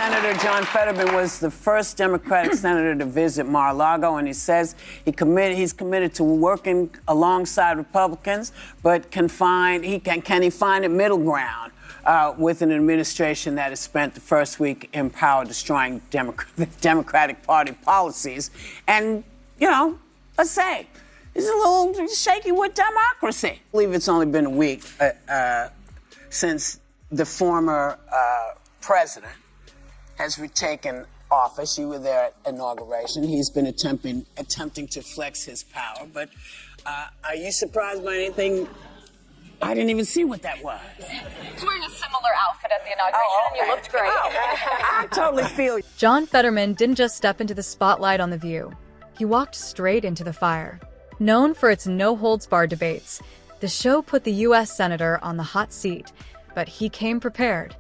Senator John Fetterman was the first Democratic senator to visit Mar-a-Lago, and he says he's committed to working alongside Republicans, but can he find a middle ground with an administration that has spent the first week in power destroying Democratic Party policies? And, you know, let's say, he's a little shaky with democracy. I believe it's only been a week since the former president has retaken office. You were there at inauguration. He's been attempting to flex his power. But are you surprised by anything? I didn't even see what that was. He's wearing a similar outfit at the inauguration, and you looked great. I totally feel you. John Fetterman didn't just step into the spotlight on The View. He walked straight into the fire. Known for its no-holds-barred debates, the show put the U.S. senator on the hot seat, but he came prepared.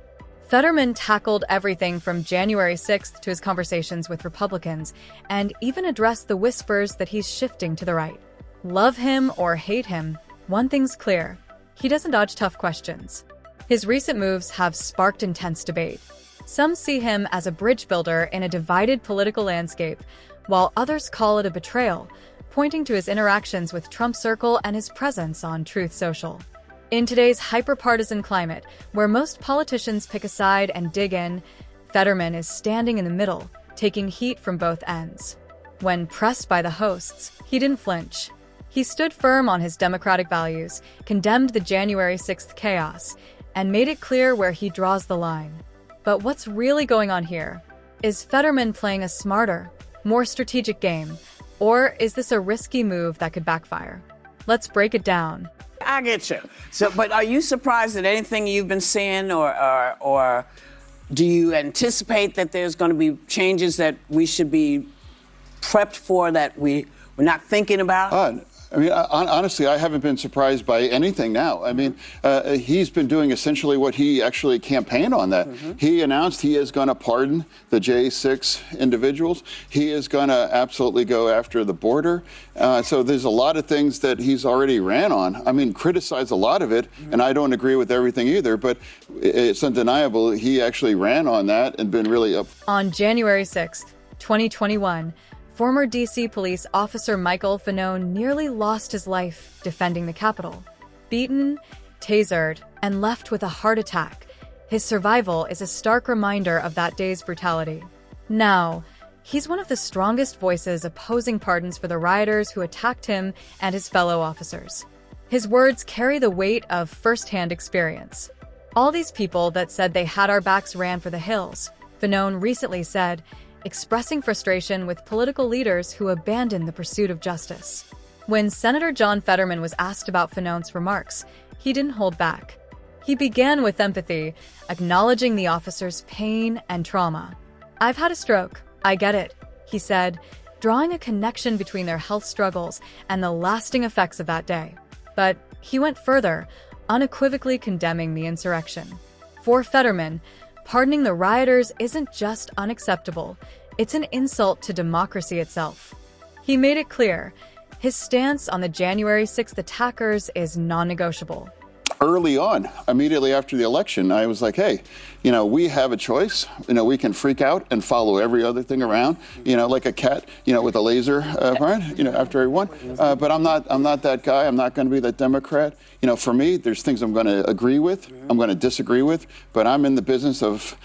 Fetterman tackled everything from January 6th to his conversations with Republicans, and even addressed the whispers that he's shifting to the right. Love him or hate him, one thing's clear: he doesn't dodge tough questions. His recent moves have sparked intense debate. Some see him as a bridge builder in a divided political landscape, while others call it a betrayal, pointing to his interactions with Trump Circle and his presence on Truth Social. In today's hyper-partisan climate, where most politicians pick a side and dig in, Fetterman is standing in the middle, taking heat from both ends. When pressed by the hosts, he didn't flinch. He stood firm on his democratic values, condemned the January 6th chaos, and made it clear where he draws the line. But what's really going on here? Is Fetterman playing a smarter, more strategic game, or is this a risky move that could backfire? Let's break it down. I get you. But are you surprised at anything you've been seeing, or do you anticipate that there's going to be changes that we should be prepped for that we're not thinking about? I mean, honestly, I haven't been surprised by anything now. I mean, he's been doing essentially what he actually campaigned on that. Mm-hmm. He announced he is going to pardon the J6 individuals. He is going to absolutely go after the border. So there's a lot of things that he's already ran on. I mean, criticized a lot of it, and I don't agree with everything either, but it's undeniable he actually ran on that and been really up. On January 6th, 2021, former D.C. police officer Michael Fanone nearly lost his life defending the Capitol. Beaten, tasered, and left with a heart attack, his survival is a stark reminder of that day's brutality. Now, he's one of the strongest voices opposing pardons for the rioters who attacked him and his fellow officers. His words carry the weight of first-hand experience. All these people that said they had our backs ran for the hills, Fanone recently said, expressing frustration with political leaders who abandoned the pursuit of justice. When Senator John Fetterman was asked about Fanone's remarks, he didn't hold back. He began with empathy, acknowledging the officer's pain and trauma. "I've had a stroke. I get it," he said, drawing a connection between their health struggles and the lasting effects of that day. But he went further, unequivocally condemning the insurrection. For Fetterman, pardoning the rioters isn't just unacceptable, it's an insult to democracy itself. He made it clear, his stance on the January 6th attackers is non-negotiable. Early on, immediately after the election, I was like, hey, we have a choice. We can freak out and follow every other thing around, like a cat, with a laser, after everyone. But I'm not that guy. I'm not going to be that Democrat. For me, there's things I'm going to agree with, I'm going to disagree with, but I'm in the business of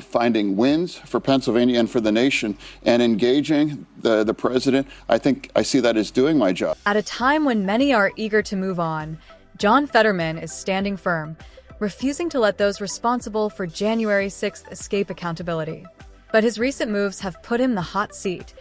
finding wins for Pennsylvania and for the nation, and engaging the president. I think I see that as doing my job. At a time when many are eager to move on, John Fetterman is standing firm, refusing to let those responsible for January 6th escape accountability. But his recent moves have put him the hot seat,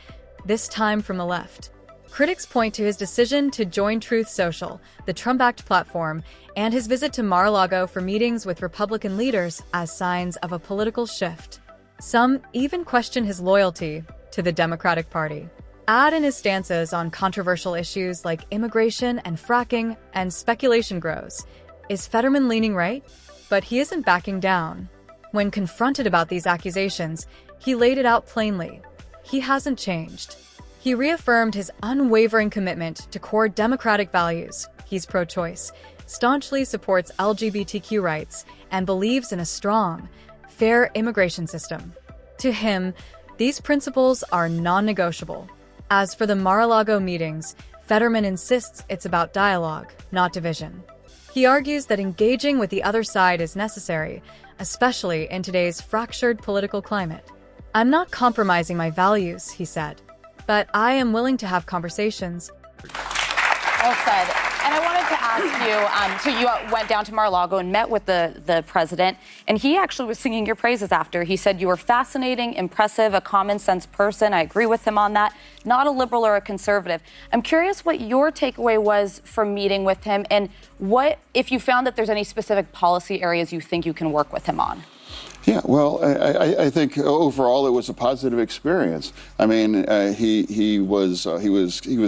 this time from the left. Critics point to his decision to join Truth Social, the Trump-backed platform, and his visit to Mar-a-Lago for meetings with Republican leaders as signs of a political shift. Some even question his loyalty to the Democratic Party. Add in his stances on controversial issues like immigration and fracking, and speculation grows. Is Fetterman leaning right? But he isn't backing down. When confronted about these accusations, he laid it out plainly. He hasn't changed. He reaffirmed his unwavering commitment to core democratic values. He's pro-choice, staunchly supports LGBTQ rights, and believes in a strong, fair immigration system. To him, these principles are non-negotiable. As for the Mar-a-Lago meetings, Fetterman insists it's about dialogue, not division. He argues that engaging with the other side is necessary, especially in today's fractured political climate. "I'm not compromising my values," he said, "but I am willing to have conversations." Well said. And I wanted to ask you, so you went down to Mar-a-Lago and met with the president, and he actually was singing your praises after. He said you were fascinating, impressive, a common-sense person. I agree with him on that. Not a liberal or a conservative. I'm curious what your takeaway was from meeting with him, and what, if you found that there's any specific policy areas you think you can work with him on. Yeah, well, I think overall it was a positive experience. I mean, he was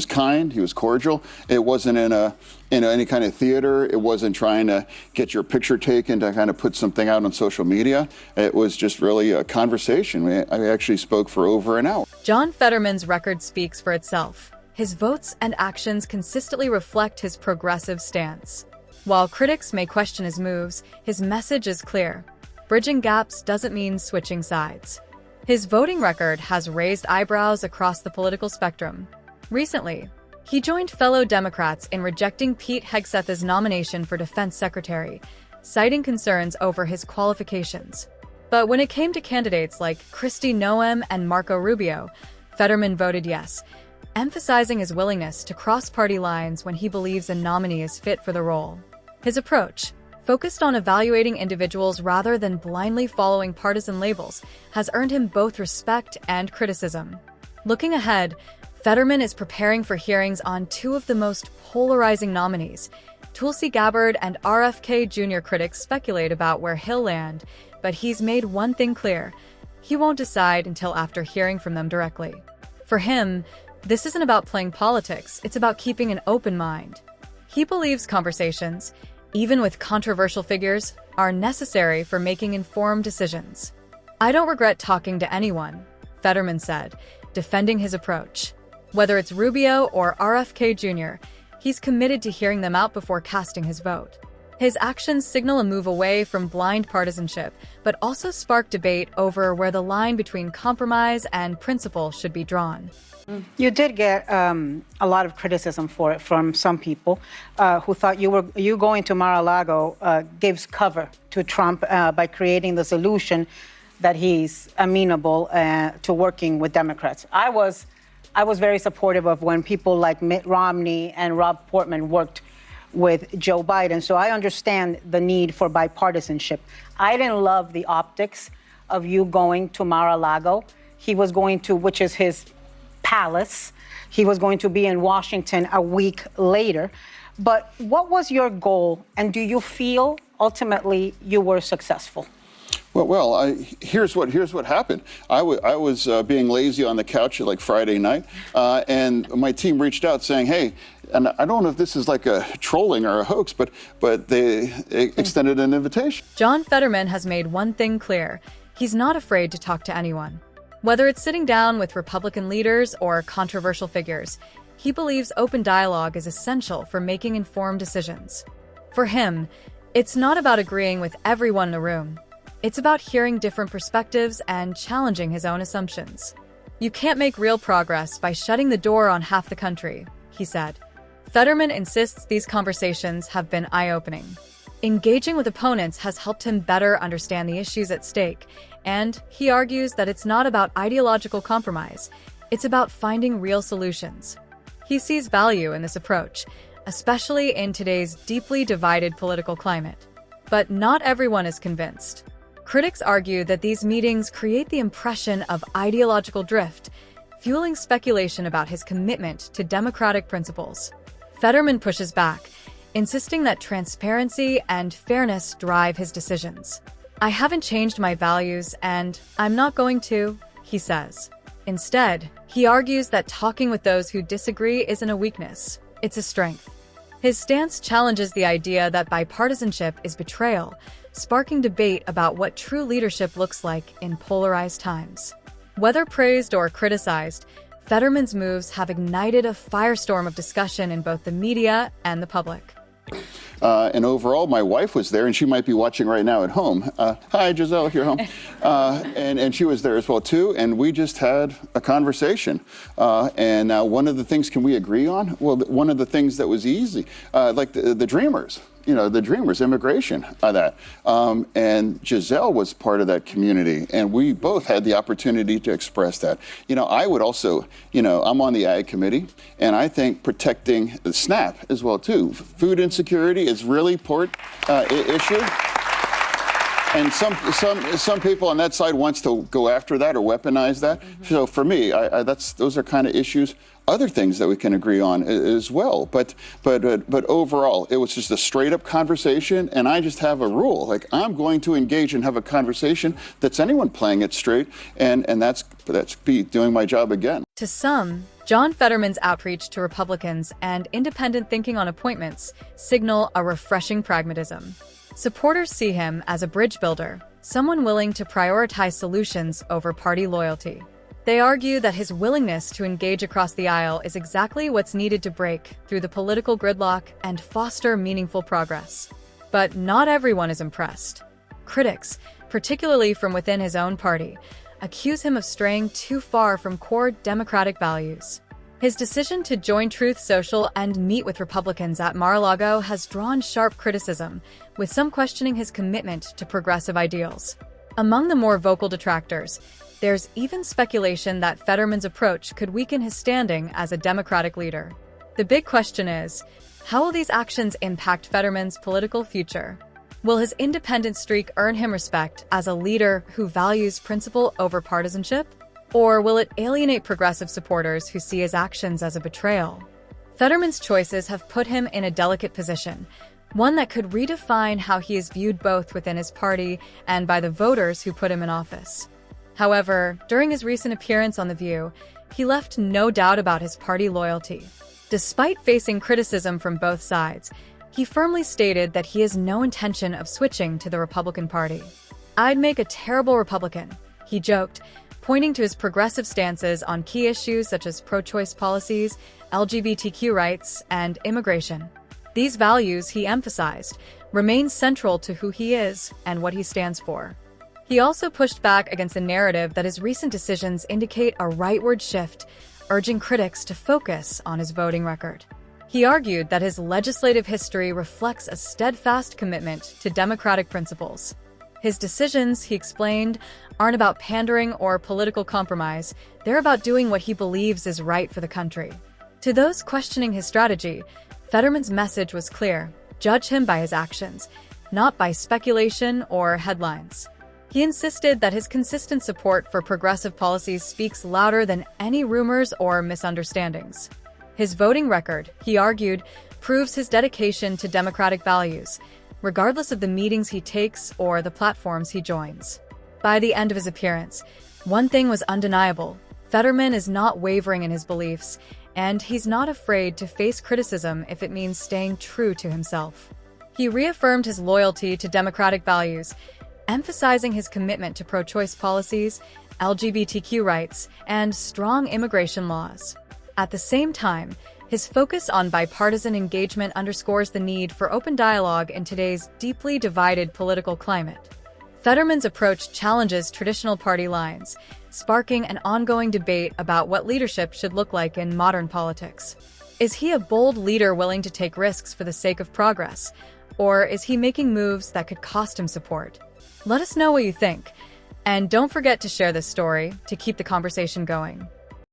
kind, he was cordial. It wasn't in any kind of theater. It wasn't trying to get your picture taken to kind of put something out on social media. It was just really a conversation. I actually spoke for over an hour. John Fetterman's record speaks for itself. His votes and actions consistently reflect his progressive stance. While critics may question his moves, his message is clear. Bridging gaps doesn't mean switching sides. His voting record has raised eyebrows across the political spectrum. Recently, he joined fellow Democrats in rejecting Pete Hegseth's nomination for defense secretary, citing concerns over his qualifications. But when it came to candidates like Kristi Noem and Marco Rubio, Fetterman voted yes, emphasizing his willingness to cross party lines when he believes a nominee is fit for the role. His approach, focused on evaluating individuals rather than blindly following partisan labels, has earned him both respect and criticism. Looking ahead, Fetterman is preparing for hearings on two of the most polarizing nominees. Tulsi Gabbard and RFK Jr. critics speculate about where he'll land, but he's made one thing clear: he won't decide until after hearing from them directly. For him, this isn't about playing politics, it's about keeping an open mind. He believes conversations, even with controversial figures, are necessary for making informed decisions. "I don't regret talking to anyone," Fetterman said, defending his approach. Whether it's Rubio or RFK Jr., he's committed to hearing them out before casting his vote. His actions signal a move away from blind partisanship, but also spark debate over where the line between compromise and principle should be drawn. You did get a lot of criticism for it from some people who thought you going to Mar-a-Lago gives cover to Trump by creating the solution that he's amenable to working with Democrats. I was very supportive of when people like Mitt Romney and Rob Portman worked with Joe Biden, so I understand the need for bipartisanship. I didn't love the optics of you going to Mar-a-Lago. He was going to, which is his palace. He was going to be in Washington a week later. But what was your goal, and do you feel ultimately you were successful? Well, here's what happened. I was being lazy on the couch at like Friday night, and my team reached out saying, "Hey," and I don't know if this is like a trolling or a hoax, but they extended an invitation. John Fetterman has made one thing clear: he's not afraid to talk to anyone. Whether it's sitting down with Republican leaders or controversial figures, he believes open dialogue is essential for making informed decisions. For him, it's not about agreeing with everyone in the room. It's about hearing different perspectives and challenging his own assumptions. "You can't make real progress by shutting the door on half the country," he said. Fetterman insists these conversations have been eye-opening. Engaging with opponents has helped him better understand the issues at stake, and he argues that it's not about ideological compromise, it's about finding real solutions. He sees value in this approach, especially in today's deeply divided political climate. But not everyone is convinced. Critics argue that these meetings create the impression of ideological drift, fueling speculation about his commitment to democratic principles. Fetterman pushes back, insisting that transparency and fairness drive his decisions. "I haven't changed my values, and I'm not going to," he says. Instead, he argues that talking with those who disagree isn't a weakness, it's a strength. His stance challenges the idea that bipartisanship is betrayal, sparking debate about what true leadership looks like in polarized times. Whether praised or criticized, Fetterman's moves have ignited a firestorm of discussion in both the media and the public. And overall, my wife was there, and she might be watching right now at home. Hi, Giselle, if you're home. And she was there as well, too. And we just had a conversation. And one of the things, can we agree on? Well, one of the things that was easy, like the Dreamers. The Dreamers, immigration, that. And Giselle was part of that community, and we both had the opportunity to express that. I would also, I'm on the Ag Committee, and I think protecting the SNAP as well, too. Food insecurity is really important issue. And some people on that side wants to go after that or weaponize that. So for me, those are kind of issues. Other things that we can agree on as well, but overall, it was just a straight up conversation, and I just have a rule: like, I'm going to engage and have a conversation that's anyone playing it straight, and that's be doing my job again. To some, John Fetterman's outreach to Republicans and independent thinking on appointments signal a refreshing pragmatism. Supporters see him as a bridge builder, someone willing to prioritize solutions over party loyalty. They argue that his willingness to engage across the aisle is exactly what's needed to break through the political gridlock and foster meaningful progress. But not everyone is impressed. Critics, particularly from within his own party, accuse him of straying too far from core Democratic values. His decision to join Truth Social and meet with Republicans at Mar-a-Lago has drawn sharp criticism, with some questioning his commitment to progressive ideals. Among the more vocal detractors, there's even speculation that Fetterman's approach could weaken his standing as a Democratic leader. The big question is, how will these actions impact Fetterman's political future? Will his independent streak earn him respect as a leader who values principle over partisanship? Or will it alienate progressive supporters who see his actions as a betrayal? Fetterman's choices have put him in a delicate position, one that could redefine how he is viewed both within his party and by the voters who put him in office. However, during his recent appearance on The View, he left no doubt about his party loyalty. Despite facing criticism from both sides, he firmly stated that he has no intention of switching to the Republican Party. "I'd make a terrible Republican," he joked, pointing to his progressive stances on key issues such as pro-choice policies, LGBTQ rights, and immigration. These values, he emphasized, remain central to who he is and what he stands for. He also pushed back against the narrative that his recent decisions indicate a rightward shift, urging critics to focus on his voting record. He argued that his legislative history reflects a steadfast commitment to democratic principles. His decisions, he explained, aren't about pandering or political compromise. They're about doing what he believes is right for the country. To those questioning his strategy, Fetterman's message was clear: judge him by his actions, not by speculation or headlines. He insisted that his consistent support for progressive policies speaks louder than any rumors or misunderstandings. His voting record, he argued, proves his dedication to democratic values, regardless of the meetings he takes or the platforms he joins. By the end of his appearance, one thing was undeniable: Fetterman is not wavering in his beliefs, and he's not afraid to face criticism if it means staying true to himself. He reaffirmed his loyalty to democratic values, emphasizing his commitment to pro-choice policies, LGBTQ rights, and strong immigration laws. At the same time, his focus on bipartisan engagement underscores the need for open dialogue in today's deeply divided political climate. Fetterman's approach challenges traditional party lines, sparking an ongoing debate about what leadership should look like in modern politics. Is he a bold leader willing to take risks for the sake of progress, or is he making moves that could cost him support? Let us know what you think, and don't forget to share this story to keep the conversation going.